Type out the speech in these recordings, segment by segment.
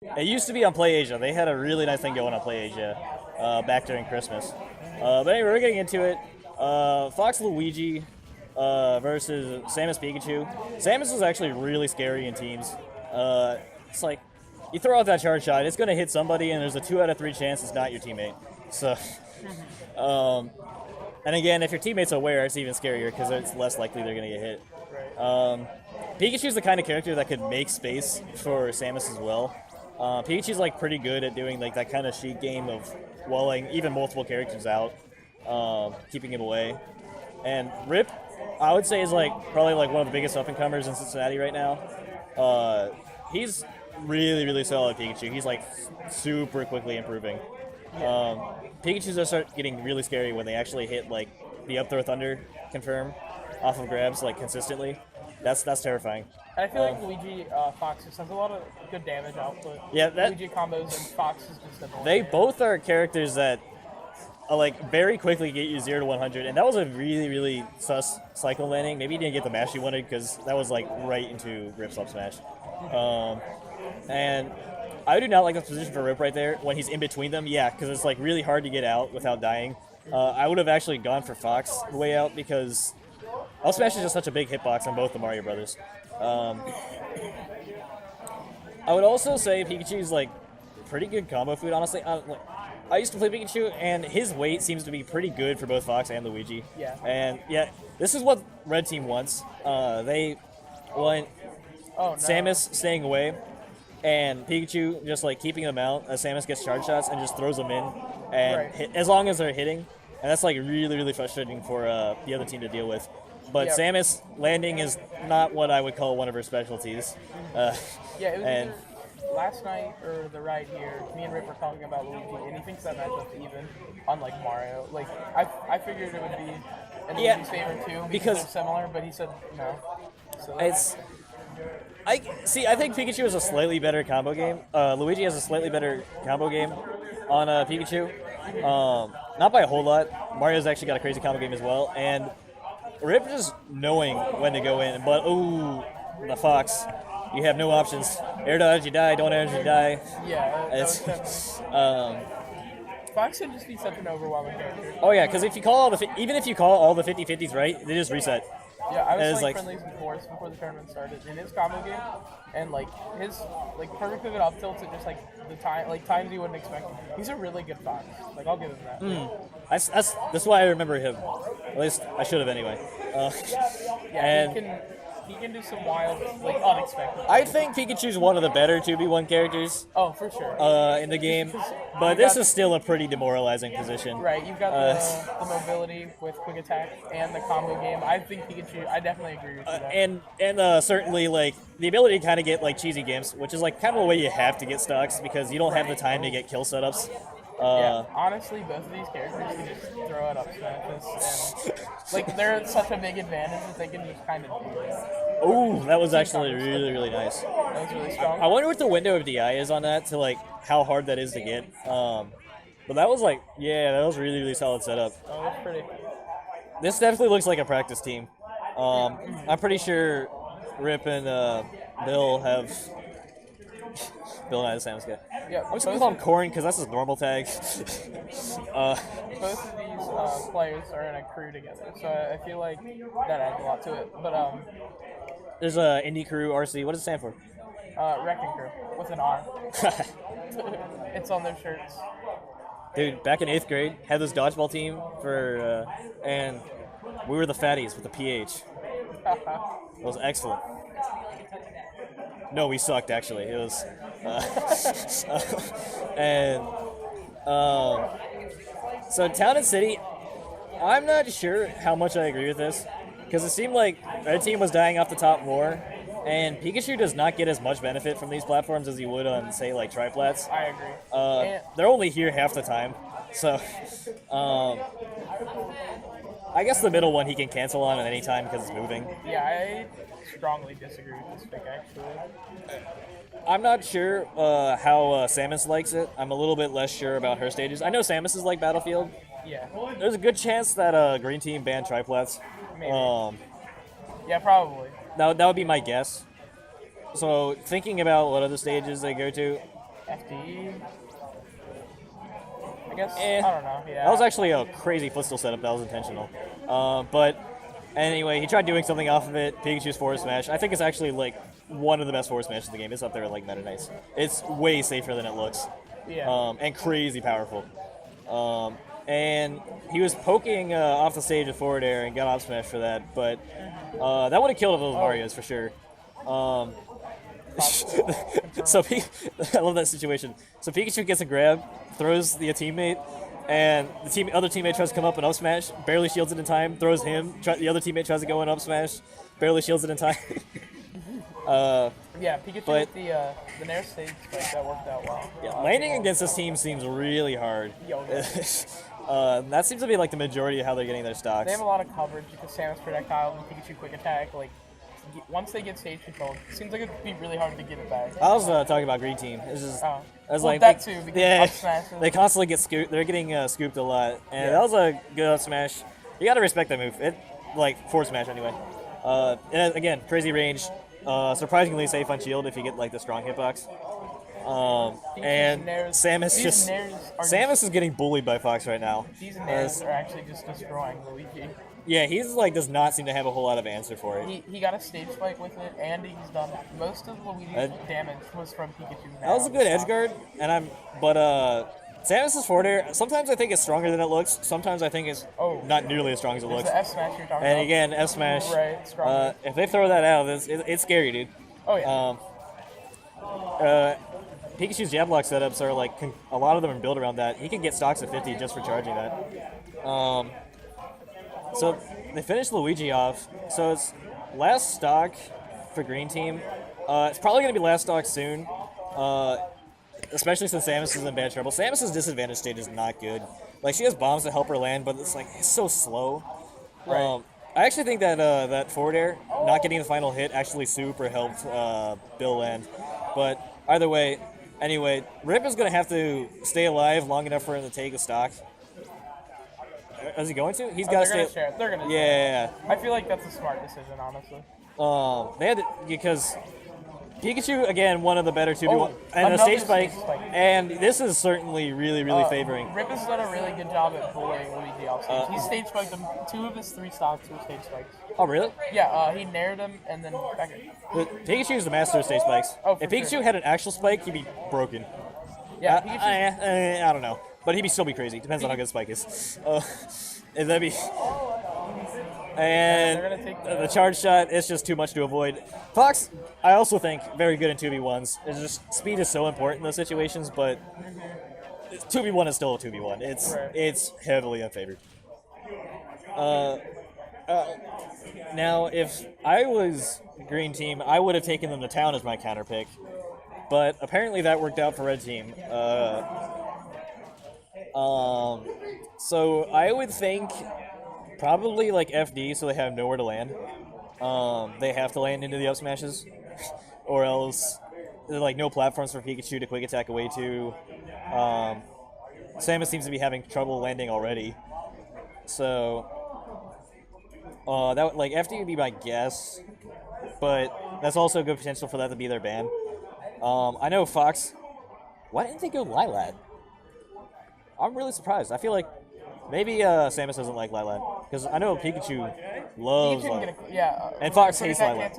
It used to be on PlayAsia. They had a really nice thing going on PlayAsia back during Christmas. But anyway, we're getting into it. Fox Luigi versus Samus Pikachu. Samus is actually really scary in teams. It's like you throw out that charge shot, it's going to hit somebody, and there's a 2 out of 3 chance it's not your teammate. So, and again, if your teammate's aware, it's even scarier because it's less likely they're going to get hit. Pikachu's the kind of character that could make space for Samus as well. Pikachu's like pretty good at doing like that kind of sheet game of walling even multiple characters out, keeping him away. And Rip, I would say, is like probably like one of the biggest up and comers in Cincinnati right now. He's really solid Pikachu. He's like super quickly improving. Pikachu's just start getting really scary when they actually hit like the up throw thunder confirm off of grabs like consistently. That's terrifying. I feel like Luigi Fox just has a lot of good damage output. Yeah, Luigi combos and Fox is just annoying. They both are characters that like very quickly get you 0 to 100, and that was a really sus cycle landing. Maybe he didn't get the mash he wanted because that was like right into Rip's up smash. And I do not like the position for Rip right there when he's in between them. Yeah, because it's like really hard to get out without dying. I would have actually gone for Fox the way out because up smash is just such a big hitbox on both the Mario Brothers. I would also say Pikachu's like pretty good combo food, honestly. I used to play Pikachu, and his weight seems to be pretty good for both Fox and Luigi. Yeah. And yeah, this is what Red Team wants. They want Samus staying away, and Pikachu just like keeping them out as Samus gets charge shots and just throws them in, and as long as they're hitting, and that's like really frustrating for the other team to deal with. But Samus landing is not what I would call one of her specialties. It was last night or the ride here, me and Rip were talking about Luigi, and he thinks that matchup's even, unlike Mario. Like I figured it would be in Luigi's favor too because they're similar, but he said no. So I think Pikachu has a slightly better combo game. Luigi has a slightly better combo game on Pikachu. Not by a whole lot. Mario's actually got a crazy combo game as well, and Rip just knowing when to go in, but the Fox, you have no options. Air dodge, you die. Don't air dodge, you die. Fox can just be such an overwhelming character. Oh yeah, because if you call even if you call all the 50-50s right, they just reset. Yeah, I was playing friendlies with Vorst before the tournament started in his combo game, and like his perfect pivot up tilts at just like the times you wouldn't expect. He's a really good Fox. Like I'll give him that. That's why I remember him. At least I should have anyway. He can do some wild, unexpected. I think Pikachu's one of the better 2v1 characters. Oh, for sure. In the game, but this is still a pretty demoralizing position. Right, you've got the mobility with quick attack and the combo game. I think Pikachu. I definitely agree with you. And certainly like the ability to kind of get like cheesy games, which is like kind of a way you have to get stocks because you don't have the time to get kill setups. Honestly, both of these characters can just throw it up smashes, and they're such a big advantage that they can just kind of do that. Oh, that was actually really nice. That was really strong. I wonder what the window of DI is on that to like how hard that is to get. But that was like, that was really solid setup. Oh, that's pretty. This definitely looks like a practice team. I'm pretty sure Rip and Bill have. Bill and I the Samus guy. Yeah, I'm just gonna call him Corn because that's his normal tag. Both of these players are in a crew together, so I feel like that adds a lot to it. But there's a Indie Crew RC. What does it stand for? Wrecking Crew with an R. It's on their shirts. Dude, back in 8th grade, had this dodgeball team for, and we were the fatties with the PH. It was excellent. No, we sucked actually. It was, so Town and City. I'm not sure how much I agree with this because it seemed like Red Team was dying off the top more, and Pikachu does not get as much benefit from these platforms as he would on say like triplats. I agree. They're only here half the time, so I guess the middle one he can cancel on at any time because it's moving. Yeah, I strongly disagree with this pick, actually. I'm not sure how Samus likes it. I'm a little bit less sure about her stages. I know Samus is like Battlefield. Yeah. There's a good chance that Green Team banned triplats. Maybe. Yeah, probably. That would be my guess. So thinking about what other stages they go to, FD. I guess. Eh. I don't know. Yeah. That was actually a crazy footstool setup. That was intentional. But anyway, he tried doing something off of it. Pikachu's forward smash. I think it's actually like one of the best forward smashes in the game. It's up there with like Meta Knights. It's way safer than it looks. Yeah. And crazy powerful. And he was poking off the stage with forward air and got up smash for that, but that would have killed those Marios for sure. So I love that situation. So Pikachu gets a grab, throws the teammate, and the other teammate tries to come up and up smash, barely shields it in time, throws him. The other teammate tries to go and up smash, barely shields it in time. Yeah, Pikachu with the Nair stage spike, that worked out well. Yeah, landing against this team seems really hard. That seems to be like the majority of how they're getting their stocks. They have a lot of coverage because Samus projectile and Pikachu quick attack. Like once they get stage control, it seems like it'd be really hard to get it back. I was talking about green team. It's just, I was well, like, that too. Because they constantly get scooped. They're getting scooped a lot, and that was a good up smash. You gotta respect that move. It like forward smash anyway. And again, crazy range. Surprisingly safe on shield if you get like the strong hitbox. And Samus is getting bullied by Fox right now. These Nairs are actually just destroying Luigi. Yeah, he's like does not seem to have a whole lot of answer for it. He got a stage spike with it, and he's done most of Luigi's damage was from Pikachu. That was a good edge guard, but Samus's forward air, sometimes I think it's stronger than it looks. Sometimes I think it's not nearly as strong as it looks. The F smash you're talking and about. again, F smash. Right, strong. If they throw that out, it's scary, dude. Oh yeah. Pikachu's jab block setups are like a lot of them are built around that. He can get stocks of 50 just for charging that. So they finished Luigi off. So it's last stock for green team. It's probably going to be last stock soon, especially since Samus is in bad trouble. Samus's disadvantage state is not good. Like she has bombs to help her land, but it's so slow. Right. I actually think that that forward air, not getting the final hit, actually super helped Bill land. But either way, anyway, Rip is going to have to stay alive long enough for him to take a stock. Is he going to? He's got to stay. They're going to share. I feel like that's a smart decision, honestly. They had to, because Pikachu, again, one of the better 2v1. And a stage spike. And this is certainly really favoring. Rip has done a really good job at bullying Luigi off stage. He stage spiked him. 2 of his 3 stocks were stage spikes. Oh, really? Yeah, he nared him and then back it. Pikachu is the master of stage spikes. If Pikachu had an actual spike, he'd be broken. Yeah, I don't know. But he'd still be crazy. Depends on how good Spike is. And that'd be... And the charge shot, it's just too much to avoid. Fox, I also think, very good in 2v1s. It's just speed is so important in those situations, but 2v1 is still a 2v1. It's heavily unfavored. Now, if I was green team, I would have taken them to town as my counter pick. But apparently that worked out for red team. So I would think probably like FD, so they have nowhere to land. They have to land into the up smashes, or else there's like no platforms for Pikachu to quick attack away to. Samus seems to be having trouble landing already, so that like FD would be my guess, but that's also a good potential for that to be their ban. I know Fox. Why didn't they go Lilat? I'm really surprised. I feel like maybe Samus doesn't like Lilat, because I know Pikachu loves Lilat. And Fox hates Lilat.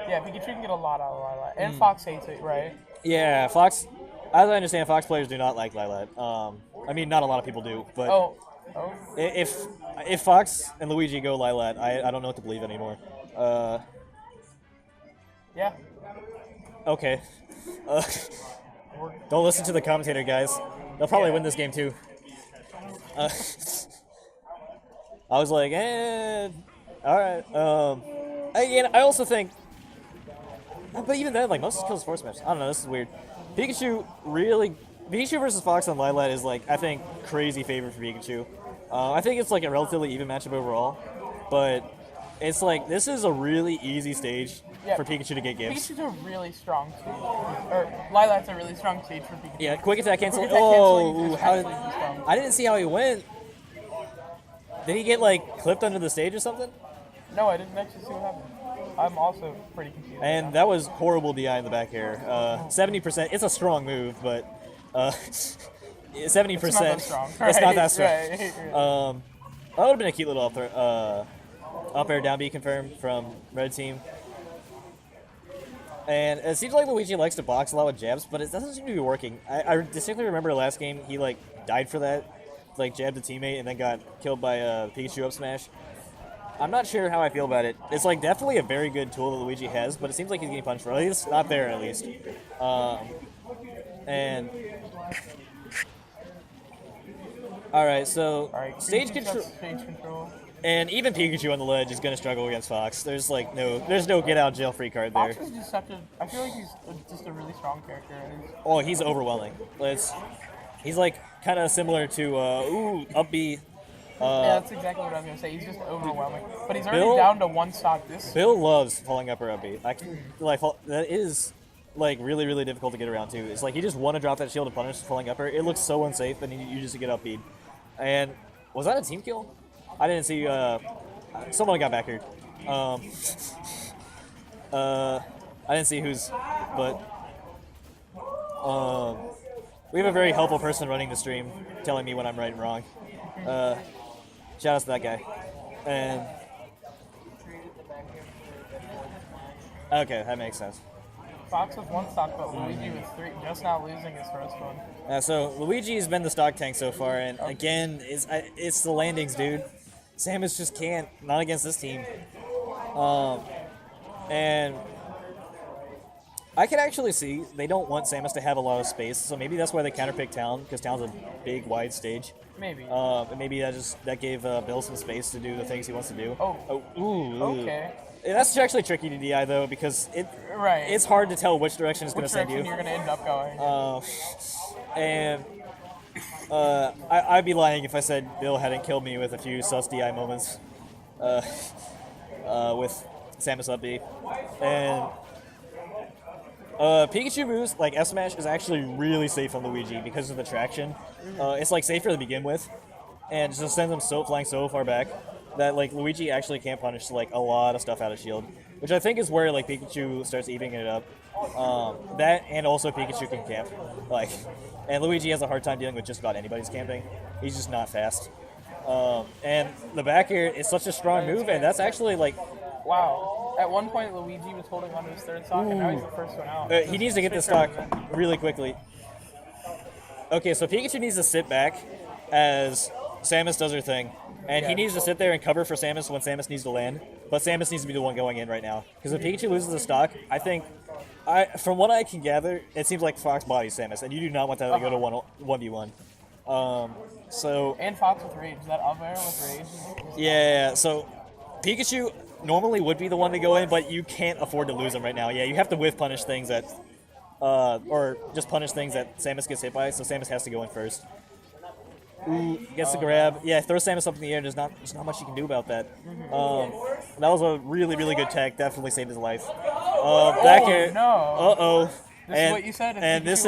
Yeah, Pikachu can get a lot out of Lilat, and Fox hates it, right? Yeah, Fox. As I understand, Fox players do not like Lilat. I mean, not a lot of people do, but if Fox and Luigi go Lilat, I don't know what to believe anymore. Yeah. Okay. Don't listen to the commentator, guys. They'll probably win this game too. I was like, all right. I also think, but even then, like most kills force smash. I don't know. This is weird. Pikachu versus Fox on Lilat is like I think crazy favorite for Pikachu. I think it's like a relatively even matchup overall, but it's like this is a really easy stage for Pikachu to get gives. Pikachu's a really strong stage. Or Lilat's a really strong stage for Pikachu. Yeah, quick attack cancel. I didn't see how he went. Did he get like clipped under the stage or something? No, I didn't actually see what happened. I'm also pretty confused. And that was horrible DI in the back air. 70%. It's a strong move, but 70%. It's not that strong. It's not that strong. Right. That would have been a cute little up air down B confirm from red team. And it seems like Luigi likes to box a lot with jabs, but it doesn't seem to be working. I distinctly remember last game he like died for that, like jabbed a teammate and then got killed by a Pikachu up smash. I'm not sure how I feel about it. It's like definitely a very good tool that Luigi has, but it seems like he's getting punched for at least not there at least. And all right, so stage control. And even Pikachu on the ledge is going to struggle against Fox. There's like there's no get out jail free card there. Fox is just I feel like he's just a really strong character. Oh, he's overwhelming. He's like kind of similar to up B. Yeah, that's exactly what I was gonna say. He's just overwhelming. But he's already down to one stock. Bill loves falling up or up B. That is like really really difficult to get around too. It's like you just want to drop that shield and punish falling upper. It looks so unsafe, and you just get up B. And was that a team kill? I didn't see. Someone got back here. I didn't see who's, but we have a very helpful person running the stream, telling me when I'm right and wrong. Shout out to that guy. And okay, that makes sense. Fox with one stock, but Luigi with three, just now losing his first one. So Luigi's been the stock tank so far, and again, it's the landings, dude. Samus just can't, not against this team. And I can actually see they don't want Samus to have a lot of space, so maybe that's why they counterpick Town, because Town's a big, wide stage. Maybe. And maybe that gave Bill some space to do the things he wants to do. Ooh. Okay. That's actually tricky to DI though, because it's hard to tell which direction it's going to send you. You're going to end up going. And I'd be lying if I said Bill hadn't killed me with a few sus DI moments with Samus up B. And Pikachu moves, like F Smash, is actually really safe on Luigi because of the traction. It's like safer to begin with, and just sends him flying so far back that like Luigi actually can't punish like a lot of stuff out of shield, which I think is where like Pikachu starts evening it up. That and also Pikachu can camp, and Luigi has a hard time dealing with just about anybody's camping. He's just not fast. And the back air is such a strong move, and that's actually like, wow. At one point, Luigi was holding on to his third stock, and now he's the first one out. He needs to get this stock really quickly. Okay, so Pikachu needs to sit back as Samus does her thing. And he needs to sit there and cover for Samus when Samus needs to land. But Samus needs to be the one going in right now. Because if Pikachu loses the stock, I think, from what I can gather, it seems like Fox bodies Samus. And you do not want that to go to 1v1. And Fox with Rage. Is that up air with Rage? Yeah, so Pikachu normally would be the one to go in, but you can't afford to lose him right now. Yeah, you have to whiff punish things that, or just punish things that Samus gets hit by, so Samus has to go in first. Ooh, gets the grab. Yeah, throws Samus up in the air. There's not much you can do about that. That was a really, really good tech. Definitely saved his life. Back air. No. This is what you said. And this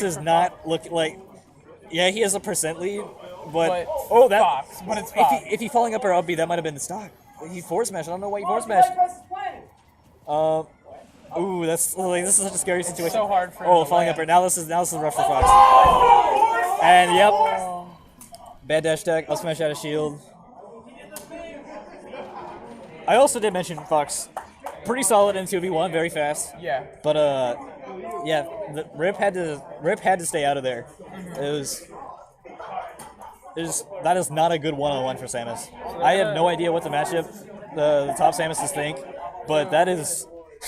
is not looking like. Yeah, he has a percent lead, but Fox. But it's Fox. If he falling up or up B, that might have been the stock. He force smashed. I don't know why he force smashed. Ooh, this is such a scary situation. So hard for him falling up or now this is rough for Fox. And yep, bad dash tech. I'll smash out of shield. I also did mention Fox, pretty solid in 2v1, very fast. Yeah. But the Rip had to stay out of there. That is not a good one-on-one for Samus. I have no idea what the matchup the top Samuses think, but that is